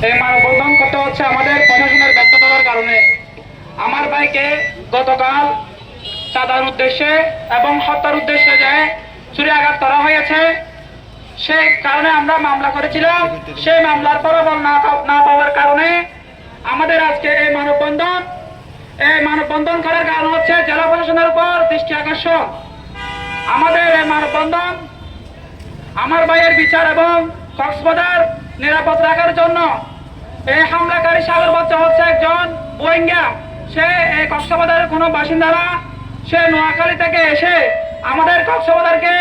এই মানববন্ধন করতে হচ্ছে আমাদের প্রশাসনের ব্যর্থতার কারণে। আমার ভাইকে গতকাল চাঁদার উদ্দেশ্যে এবং হত্যার উদ্দেশ্যে যে ছুরিকাঘাত করা হয়েছে, সেই কারণে আমরা মামলা করেছিলাম। সেই মামলার ফলাফল না পাওয়ার কারণে আমাদের আজকে এই মানববন্ধন করার কারণ হচ্ছে জেলা প্রশাসনের উপর দৃষ্টি আকর্ষণ। আমাদের এই মানববন্ধন আমার ভাইয়ের বিচার এবং কক্সবাজার নিরাপদ রাখার জন্য। এই হামলাকারী সাগর বাচ্চা হচ্ছে একজন রোহিঙ্গা। সে এই কক্সবাজারের কোনো বাসিন্দা না। সে নোয়াখালী থেকে এসে আমাদের কক্সবাজারকে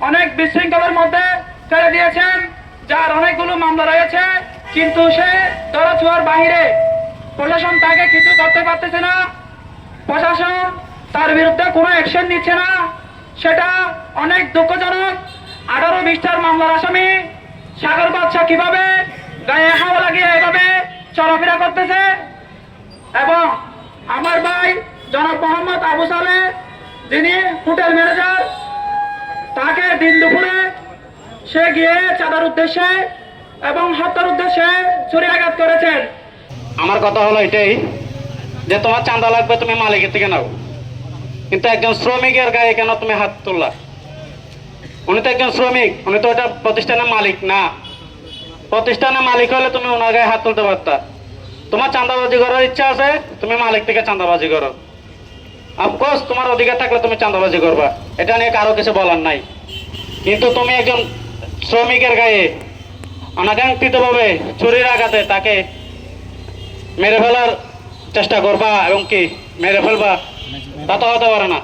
অনেক বিশৃঙ্খলার মধ্যে ফেলে দিয়েছেন, যার অনেকগুলো মামলা রয়েছে, কিন্তু সে ধরাছোঁয়ার বাহিরে। প্রশাসন তাকে কিছু করতে পারতেছে না, প্রশাসন তার বিরুদ্ধে কোনো অ্যাকশন নিচ্ছে না। সেটা অনেক দুঃখজনক। 18-20টার মামলার আসামি সাগর বাদশা কিভাবে গায়ে হাওয়া লাগিয়ে এভাবে চলাফেরা করতেছে, এবং আমার ভাই জনাব মোহাম্মদ আবু সালে, যিনি হোটেল ম্যানেজার, তাকে দিন দুপুরে সে গিয়ে চাঁদার উদ্দেশ্যে এবং হত্যার উদ্দেশ্যে ছুরিকাঘাত করেছেন। আমার কথা হলো এটাই যে তোমার চাঁদা লাগবে তুমি মালিকের থেকে নাও, কিন্তু একজন শ্রমিকের গায়ে কেন তুমি হাত তুললা? উনি তো একজন শ্রমিক, উনি তো এটা প্রতিষ্ঠানের মালিক না। প্রতিষ্ঠানের মালিক হলে তুমি ওনার গায়ে হাত তুলতে পারতা। তোমার চাঁদাবাজি করার ইচ্ছা আছে, তুমি মালিক থেকে চাঁদাবাজি করো। অফকোর্স তোমার অধিকার থাকলে তুমি চাঁদাবাজি করবা, এটা নিয়ে কারো কিছু বলার নাই। কিন্তু তুমি একজন শ্রমিকের গায়ে অনাকাঙ্ক্ষিতভাবে ছুরির আঘাতে তাকে মেরে ফেলার চেষ্টা করবা এবং কি মেরে ফেলবা, তা তো হতে পারে না।